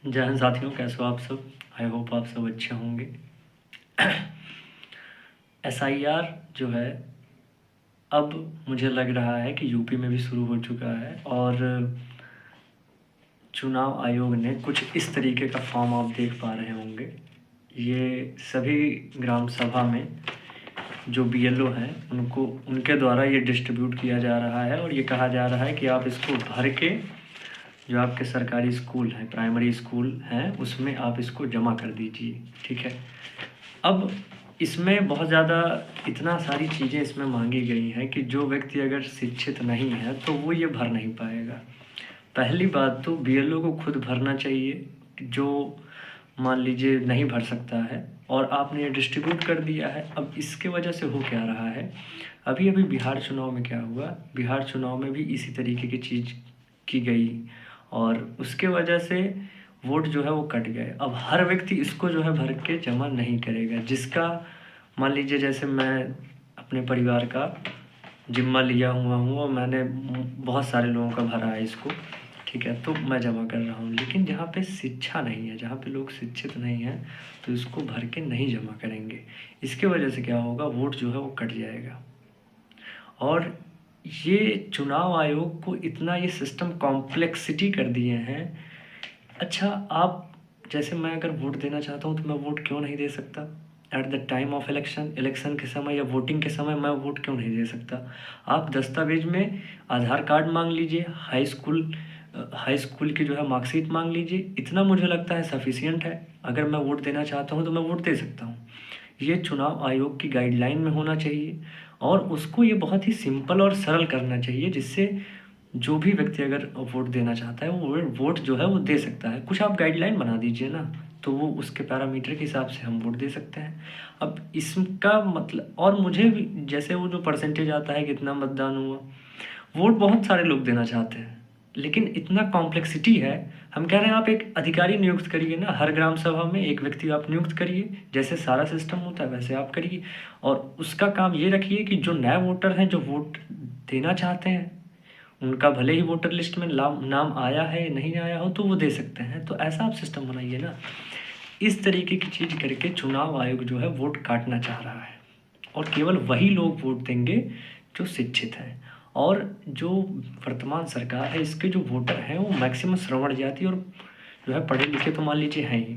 जय हिंद साथियों, कैसे हो आप सब। आई होप आप सब अच्छे होंगे। एसआईआर जो है, अब मुझे लग रहा है कि यूपी में भी शुरू हो चुका है और चुनाव आयोग ने कुछ इस तरीके का फॉर्म आप देख पा रहे होंगे। ये सभी ग्राम सभा में जो बीएलओ हैं उनको उनके द्वारा ये डिस्ट्रीब्यूट किया जा रहा है और ये कहा जा रहा है कि आप इसको भर के जो आपके सरकारी स्कूल हैं, प्राइमरी स्कूल हैं, उसमें आप इसको जमा कर दीजिए। ठीक है। अब इसमें बहुत ज़्यादा इतना सारी चीज़ें इसमें मांगी गई हैं कि जो व्यक्ति अगर शिक्षित नहीं है तो वो ये भर नहीं पाएगा। पहली बात तो बीएलओ को खुद भरना चाहिए, जो मान लीजिए नहीं भर सकता है और आपने ये डिस्ट्रीब्यूट कर दिया है। अब इसके वजह से हो क्या रहा है, अभी अभी बिहार चुनाव में क्या हुआ, बिहार चुनाव में भी इसी तरीके की चीज़ की गई और उसके वजह से वोट जो है वो कट गए। अब हर व्यक्ति इसको जो है भर के जमा नहीं करेगा। जिसका मान लीजिए जैसे मैं अपने परिवार का जिम्मा लिया हुआ हूँ और मैंने बहुत सारे लोगों का भरा है इसको, ठीक है, तो मैं जमा कर रहा हूँ। लेकिन जहाँ पे शिक्षा नहीं है, जहाँ पे लोग शिक्षित नहीं हैं, तो इसको भर के नहीं जमा करेंगे। इसके वजह से क्या होगा, वोट जो है वो कट जाएगा। और ये चुनाव आयोग को इतना ये सिस्टम कॉम्प्लेक्सिटी कर दिए हैं। अच्छा, आप जैसे मैं अगर वोट देना चाहता हूँ तो मैं वोट क्यों नहीं दे सकता at the time of election के समय या वोटिंग के समय मैं वोट क्यों नहीं दे सकता। आप दस्तावेज में आधार कार्ड मांग लीजिए, हाई स्कूल की जो है मार्कशीट मांग लीजिए, इतना मुझे लगता है सफिशियंट है। अगर मैं वोट देना चाहता हूँ तो मैं वोट दे सकता हूँ। ये चुनाव आयोग की गाइडलाइन में होना चाहिए और उसको ये बहुत ही सिंपल और सरल करना चाहिए, जिससे जो भी व्यक्ति अगर वोट देना चाहता है वो वोट जो है वो दे सकता है। कुछ आप गाइडलाइन बना दीजिए ना, तो वो उसके पैरामीटर के हिसाब से हम वोट दे सकते हैं। अब इसका मतलब, और मुझे भी जैसे वो जो परसेंटेज आता है कितना मतदान हुआ, वोट बहुत सारे लोग देना चाहते हैं लेकिन इतना कॉम्प्लेक्सिटी है। हम कह रहे हैं आप एक अधिकारी नियुक्त करिए ना, हर ग्राम सभा में एक व्यक्ति आप नियुक्त करिए, जैसे सारा सिस्टम होता है वैसे आप करिए। और उसका काम ये रखिए कि जो नए वोटर हैं जो वोट देना चाहते हैं, उनका भले ही वोटर लिस्ट में नाम आया है नहीं आया हो तो वो दे सकते हैं। तो ऐसा आप सिस्टम बनाइए ना। इस तरीके की चीज़ करके चुनाव आयोग जो है वोट काटना चाह रहा है और केवल वही लोग वोट देंगे जो शिक्षित हैं। और जो वर्तमान सरकार है, इसके जो वोटर हैं वो मैक्सिमम श्रवण जाति और जो है पढ़े लिखे तो मान लीजिए हैं ही,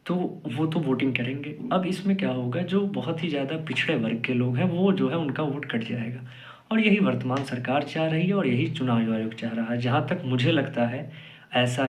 तो वो तो वोटिंग करेंगे। अब इसमें क्या होगा, जो बहुत ही ज़्यादा पिछड़े वर्ग के लोग हैं वो जो है उनका वोट कट जाएगा। और यही वर्तमान सरकार चाह रही है और यही चुनाव आयोग चाह रहा है। जहाँ तक मुझे लगता है ऐसा